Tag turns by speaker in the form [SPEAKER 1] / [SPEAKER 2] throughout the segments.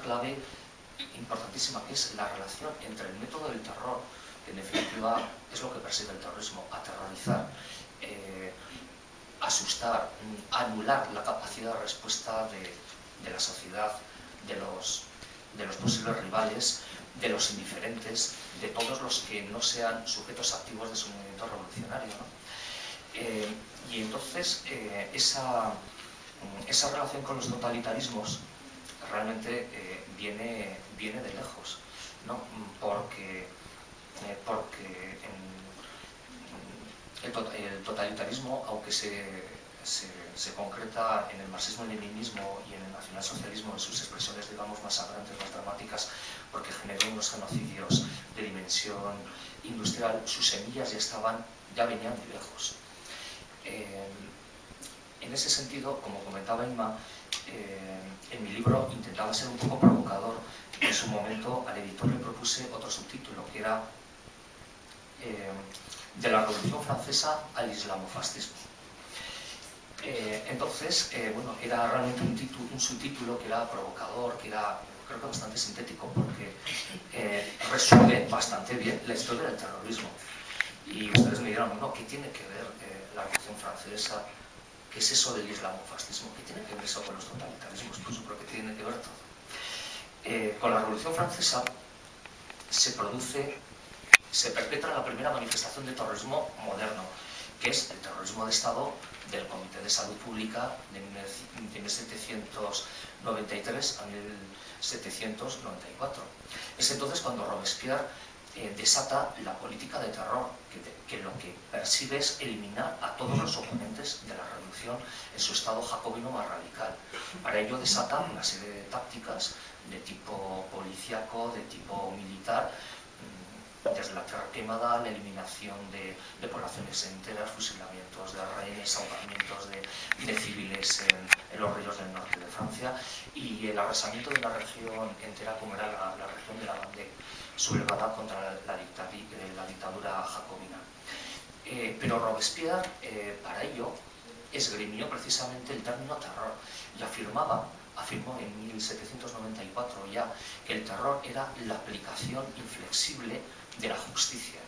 [SPEAKER 1] clave importantísima, que es la relación entre el método del terror, que en definitiva es lo que persigue el terrorismo: aterrorizar, asustar, anular la capacidad de respuesta de la sociedad, de los posibles rivales, de los indiferentes, de todos los que no sean sujetos activos de su movimiento revolucionario, ¿no? Y entonces esa relación con los totalitarismos realmente viene de lejos, ¿no? Porque el totalitarismo, aunque se concreta en el marxismo-leninismo y en el nacionalsocialismo en sus expresiones, digamos, más sangrantes, más dramáticas, porque generó unos genocidios de dimensión industrial, sus semillas ya venían de lejos. En ese sentido, como comentaba Inma, en mi libro intentaba ser un poco provocador. En su momento al editor le propuse otro subtítulo, que era de la Revolución Francesa al islamofascismo. Entonces, bueno, era realmente un subtítulo que era provocador, que era, creo que bastante sintético, porque resume bastante bien la historia del terrorismo. Y ustedes me dirán, bueno, ¿qué tiene que ver la Revolución Francesa? ¿Qué es eso del islamofascismo? ¿Qué tiene que ver eso con los totalitarismos? Pues yo creo que tiene que ver todo. Con la Revolución Francesa se perpetra la primera manifestación de terrorismo moderno, que es el terrorismo de Estado del Comité de Salud Pública de 1793 a 1794. Es entonces cuando Robespierre desata la política de terror, que lo que persigue es eliminar a todos los oponentes de la revolución en su estado jacobino más radical. Para ello desata una serie de tácticas de tipo policíaco, de tipo militar, desde la tierra quemada, la eliminación de poblaciones enteras, fusilamientos de rehenes, ahogamientos de civiles en los ríos del norte de Francia, y el arrasamiento de una región entera como era la región de la Vendée, sublevada contra la dictadura jacobina. Pero Robespierre, para ello, esgrimió precisamente el término terror y afirmó en 1794 ya que el terror era la aplicación inflexible de la justicia,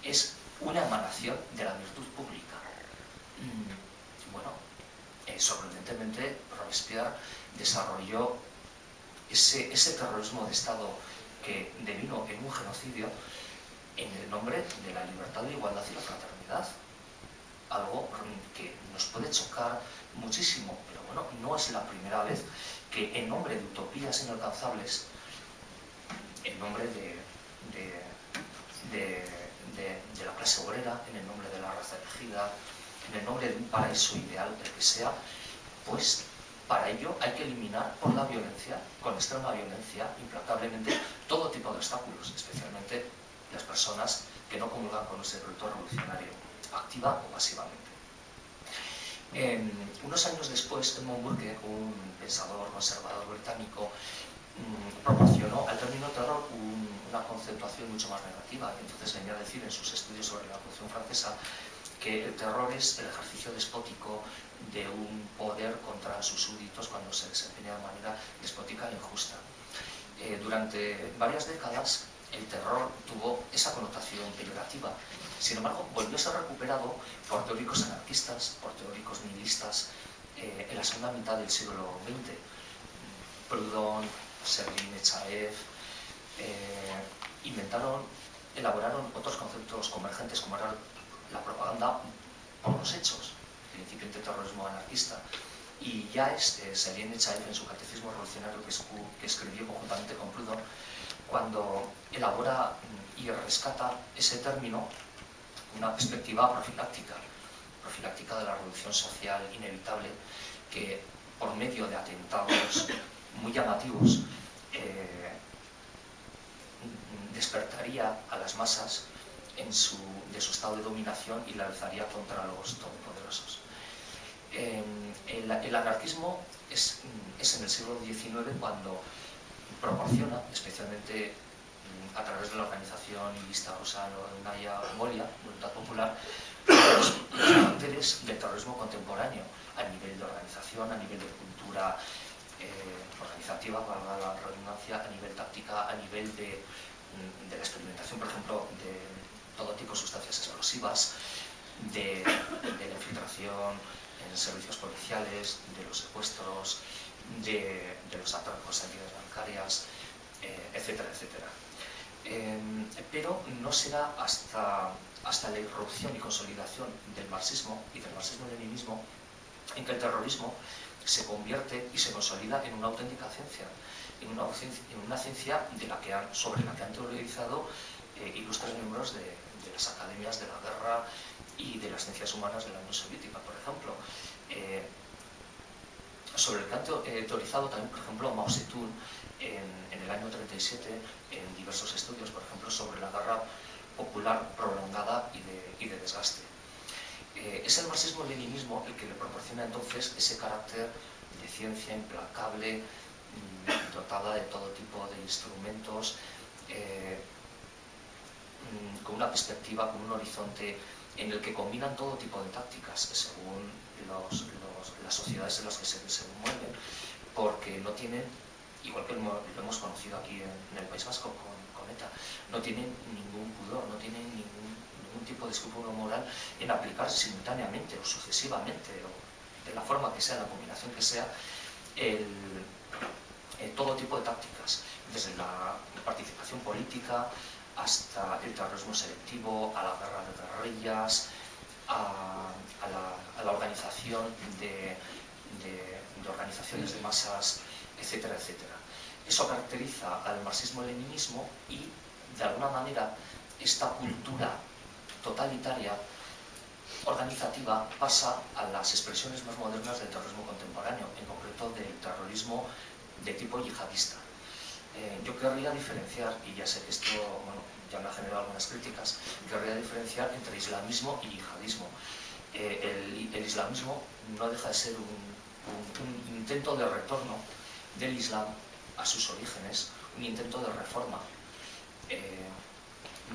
[SPEAKER 1] es una emanación de la virtud pública. Bueno, sorprendentemente Robespierre desarrolló ese terrorismo de Estado que devino en un genocidio en el nombre de la libertad, la igualdad y la fraternidad. Algo que nos puede chocar muchísimo, pero bueno, no es la primera vez que en nombre de utopías inalcanzables, en nombre de la clase obrera, en el nombre de la raza elegida, en el nombre de un paraíso ideal, el que sea, pues para ello hay que eliminar por la violencia, con extrema violencia, implacablemente, todo tipo de obstáculos, especialmente las personas que no comulgan con ese proyecto revolucionario, activa o pasivamente. Unos años después, Edmund Burke, un pensador conservador británico, proporcionó al término terror una conceptuación mucho más negativa, y entonces venía a decir en sus estudios sobre la Revolución Francesa que el terror es el ejercicio despótico de un poder contra sus súbditos cuando se desempeña de manera despótica e injusta. Durante varias décadas el terror tuvo esa connotación peyorativa. Sin embargo, volvió a ser recuperado por teóricos anarquistas, por teóricos nihilistas en la segunda mitad del siglo XX. Proudhon, Sergei Nechayev elaboraron otros conceptos convergentes, como era la propaganda por los hechos, el incipiente terrorismo anarquista. Y ya Sergei Nechayev, en su Catecismo Revolucionario, que escribió conjuntamente con Proudhon, cuando elabora y rescata ese término, una perspectiva profiláctica de la revolución social inevitable, que por medio de atentados muy llamativos despertaría a las masas de su estado de dominación y la alzaría contra los todopoderosos. El anarquismo es en el siglo XIX cuando proporciona, especialmente a través de la organización nihilista rusa Naya Molia, Voluntad Popular, los caracteres del terrorismo contemporáneo a nivel de organización, a nivel de cultura, organizativa, valga la redundancia, a nivel táctica, a nivel de la experimentación, por ejemplo, de todo tipo de sustancias explosivas, de la infiltración en servicios policiales, de los secuestros, de los atracos a entidades bancarias, etcétera, etcétera. Pero no será hasta la irrupción y consolidación del marxismo y del marxismo-leninismo en que el terrorismo se convierte y se consolida en una auténtica ciencia, en una ciencia sobre la que han teorizado ilustres miembros de las academias de la guerra y de las ciencias humanas de la Unión Soviética, por ejemplo. Sobre el que han teorizado también, por ejemplo, Mao Zedong en el año 37 en diversos estudios, por ejemplo, sobre la guerra popular prolongada y de desgaste. Es el marxismo-leninismo el que le proporciona entonces ese carácter de ciencia implacable, dotada de todo tipo de instrumentos, con una perspectiva, con un horizonte en el que combinan todo tipo de tácticas según las sociedades en las que se mueven, porque no tienen, igual que lo hemos conocido aquí en el País Vasco con ETA, no tienen ningún pudor, no tienen ningún tipo de escrúpulo moral en aplicar simultáneamente o sucesivamente, o de la forma que sea, la combinación que sea, todo tipo de tácticas, desde la participación política hasta el terrorismo selectivo, a la guerra de guerrillas, a la organización de organizaciones de masas, etcétera, etcétera. Eso caracteriza al marxismo-leninismo y, de alguna manera, esta cultura totalitaria, organizativa, pasa a las expresiones más modernas del terrorismo contemporáneo, en concreto del terrorismo de tipo yihadista. Yo querría diferenciar, y ya sé que esto ya me ha generado algunas críticas, querría diferenciar entre islamismo y yihadismo. El islamismo no deja de ser un intento de retorno del Islam a sus orígenes, un intento de reforma.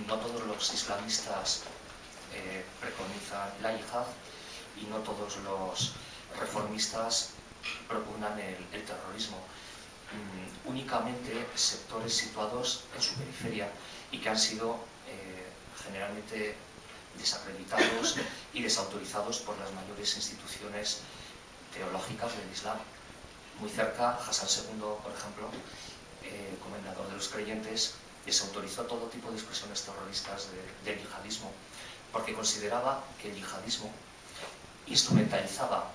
[SPEAKER 1] No todos los islamistas preconizan la yihad y no todos los reformistas propugnan el terrorismo. Únicamente sectores situados en su periferia y que han sido generalmente desacreditados y desautorizados por las mayores instituciones teológicas del Islam. Muy cerca, Hassan II, por ejemplo, comendador de los creyentes, desautorizó todo tipo de expresiones terroristas del yihadismo, porque consideraba que el yihadismo instrumentalizaba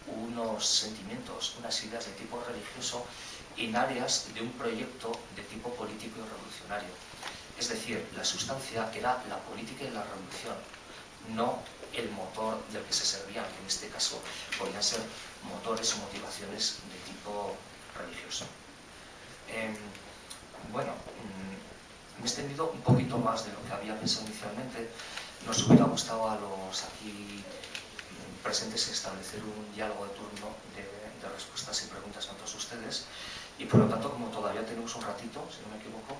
[SPEAKER 1] unos sentimientos, unas ideas de tipo religioso en áreas de un proyecto de tipo político y revolucionario. Es decir, la sustancia era la política y la revolución, no el motor del que se servían, que en este caso podían ser motores o motivaciones de tipo religioso. Bueno, me he extendido un poquito más de lo que había pensado inicialmente. Nos hubiera gustado a los aquí presentes establecer un diálogo de turno de respuestas y preguntas a todos ustedes, y por lo tanto, como todavía tenemos un ratito, si no me equivoco,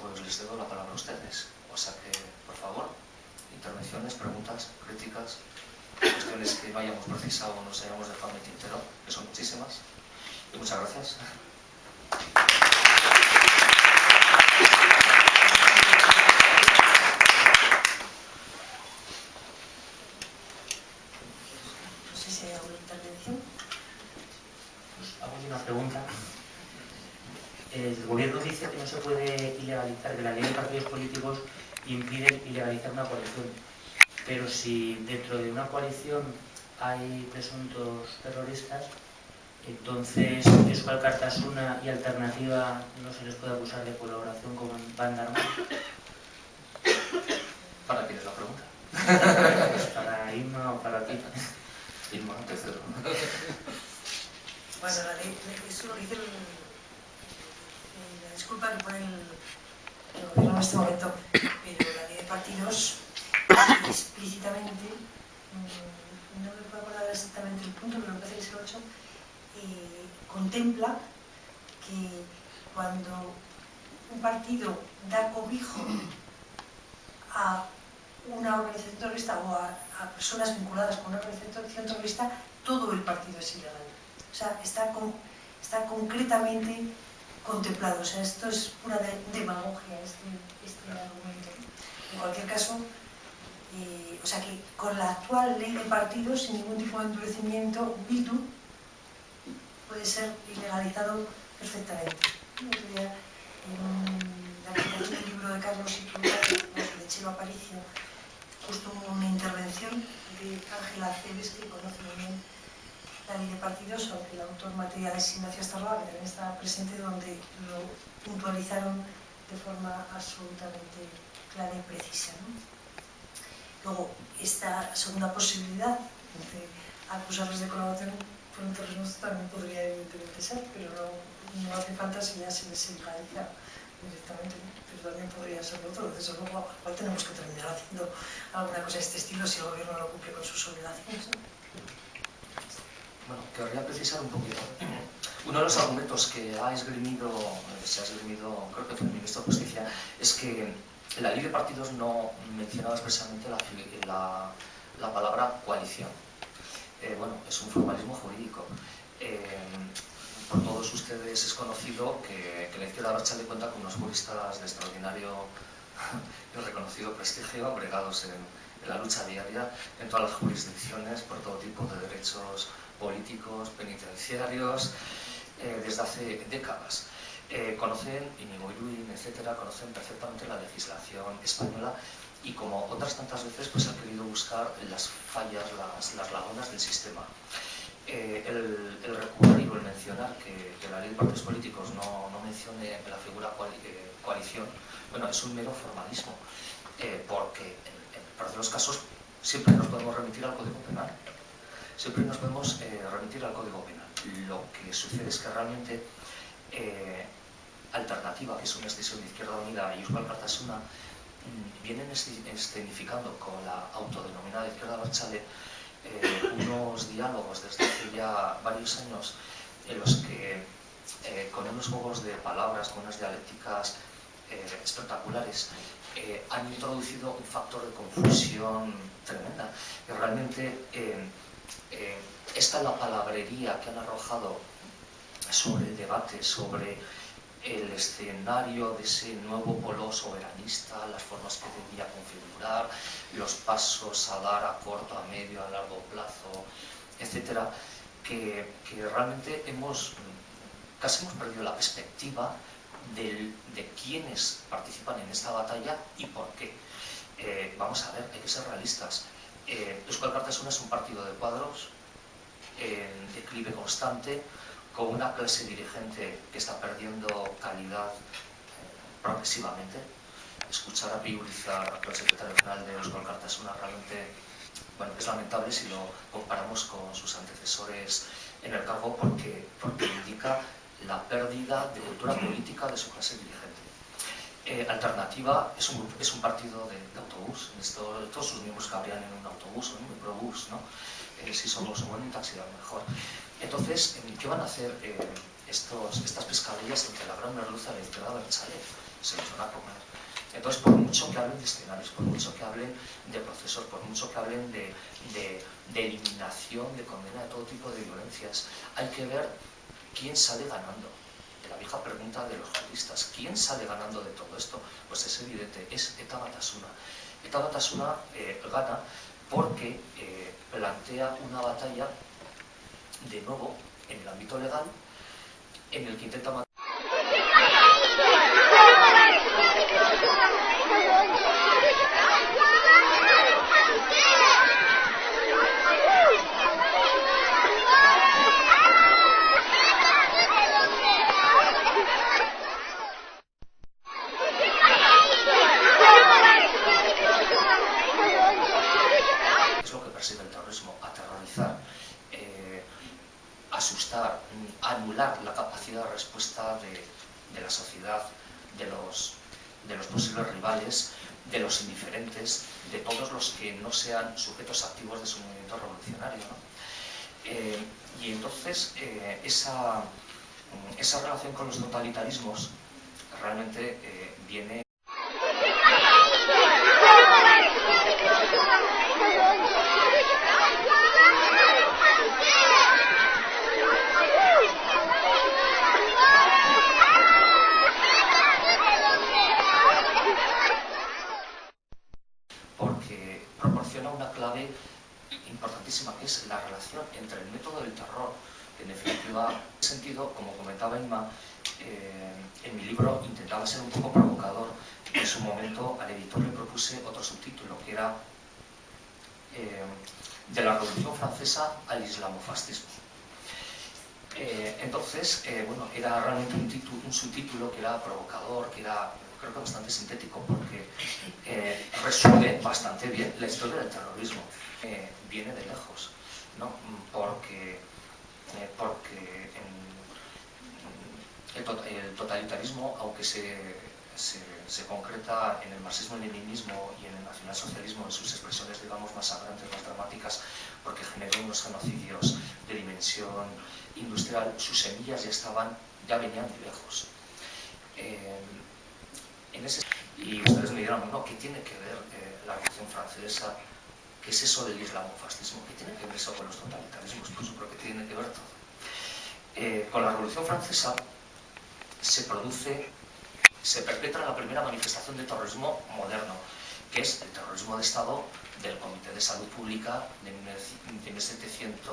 [SPEAKER 1] pues les cedo la palabra a ustedes. O sea que, por favor, intervenciones, preguntas, críticas, cuestiones que no hayamos precisado o nos hayamos dejado en el tintero, que son muchísimas. Y muchas gracias.
[SPEAKER 2] No sé si hay alguna intervención.
[SPEAKER 3] Pues hago una pregunta. El gobierno dice que no se puede ilegalizar, que la ley de partidos políticos impide ilegalizar una coalición. Pero si dentro de una coalición hay presuntos terroristas, entonces Euskal Kartasuna y Alternativa no se les puede acusar de colaboración con banda armada.
[SPEAKER 1] ¿Para quién es la pregunta?
[SPEAKER 3] ¿Para Inma o para ti?
[SPEAKER 1] Inma, te cedo.
[SPEAKER 2] Bueno, la ley, eso lo dice la disculpa que pone el gobierno en este momento, pero la ley de partidos explícitamente, no me puedo acordar exactamente el punto, pero me parece que es el 8, contempla que cuando un partido da cobijo a una organización terrorista o a personas vinculadas con una organización terrorista, todo el partido es ilegal. O sea, está está concretamente contemplado. O sea, esto es pura demagogia, este argumento. En cualquier caso, o sea que con la actual ley de partidos, sin ningún tipo de endurecimiento, Bildu puede ser ilegalizado perfectamente. Otro día, en la presentación del libro de Carlos Iturralde, de Chelo Aparicio, justo una intervención de Ángela Cebes, que conoce muy bien la ley de partidos, aunque el autor materiales Ignacio Astarloa, que también está presente, donde lo puntualizaron de forma absolutamente clara y precisa, ¿no? Luego, esta segunda posibilidad de acusarles de colaboración con el terrorismo también podría evidentemente ser, pero no hace falta si ya se les ilegaliza directamente, ¿no? Pero también podría serlo todo. Desde luego, igual tenemos que terminar haciendo alguna cosa de este estilo si el gobierno no cumple con sus obligaciones, ¿no?
[SPEAKER 1] Bueno, querría precisar un poquito. Uno de los argumentos que se ha esgrimido, creo que fue el ministro de Justicia, es que la ley de partidos no mencionaba expresamente la palabra coalición. Bueno, es un formalismo jurídico. Por todos ustedes es conocido que la izquierda abertzale cuenta con unos juristas de extraordinario y reconocido prestigio, bregados en la lucha diaria en todas las jurisdicciones por todo tipo de derechos políticos, penitenciarios, desde hace décadas. Conocen, Íñigo Iruin, etcétera, conocen perfectamente la legislación española y como otras tantas veces pues han querido buscar las fallas, las lagunas del sistema. El recurrir o el mencionar que la ley de partidos políticos no mencione la figura coalición, bueno, es un mero formalismo, porque en el peor de los casos siempre nos podemos remitir al Código Penal. Siempre nos podemos remitir al Código Penal. Lo que sucede es que realmente Alternativa, que es una extensión de Izquierda Unida, y Euskal Alkartasuna vienen escenificando con la autodenominada Izquierda Abertzale unos diálogos desde hace ya varios años en los que con unos juegos de palabras, con unas dialécticas espectaculares, han introducido un factor de confusión tremenda. Y realmente esta es la palabrería que han arrojado sobre el debate, sobre el escenario de ese nuevo polo soberanista, las formas que debía configurar, los pasos a dar a corto, a medio, a largo plazo, etcétera, que realmente casi hemos perdido la perspectiva de quiénes participan en esta batalla y por qué. Vamos a ver, hay que ser realistas. Euskal Alkartasuna es un partido de cuadros en declive constante, con una clase dirigente que está perdiendo calidad progresivamente. Escuchar a Pi Urizar, el secretario general de Euskal Alkartasuna, realmente, bueno, es lamentable si lo comparamos con sus antecesores en el cargo, porque indica la pérdida de cultura política de su clase dirigente. Alternativa es un partido de autobús. Todos sus miembros cabrían en un autobús o en un microbús, ¿no? Si somos un taxi, a lo mejor. Entonces, ¿qué van a hacer estas pescadillas entre la gran merluza y la izquierda abertzale? Se los van a comer. Entonces, por mucho que hablen de escenarios, por mucho que hablen de procesos, por mucho que hablen de eliminación, de condena de todo tipo de violencias, hay que ver quién sale ganando. De la vieja pregunta de los juristas, ¿quién sale ganando de todo esto? Pues es evidente, es Eta Batasuna. Eta Batasuna gana porque plantea una batalla, de nuevo, en el ámbito legal, en el que intenta mantener asustar, anular la capacidad de respuesta de la sociedad, de los posibles rivales, de los indiferentes, de todos los que no sean sujetos activos de su movimiento revolucionario, ¿no? Y entonces esa relación con los totalitarismos realmente viene... del terror. En definitiva, en ese sentido, como comentaba Inma, en mi libro intentaba ser un poco provocador. En su momento al editor le propuse otro subtítulo, que era de la Revolución Francesa al islamofascismo. Entonces, bueno, era realmente un subtítulo que era provocador, que era, creo que bastante sintético, porque resume bastante bien la historia del terrorismo. Viene de lejos, ¿no? Porque el totalitarismo, aunque se concreta en el marxismo-leninismo y en el nacionalsocialismo en sus expresiones, digamos, más sangrantes, más dramáticas, porque generó unos genocidios de dimensión industrial, sus semillas ya venían de lejos. Y ustedes me dirán, no, ¿qué tiene que ver la Revolución Francesa? ¿Qué es eso del islamofascismo? ¿Qué tiene que ver eso con los totalitarismos? Pues yo creo que tiene que ver todo. Con la Revolución Francesa se perpetra la primera manifestación de terrorismo moderno, que es el terrorismo de Estado del Comité de Salud Pública de 1790.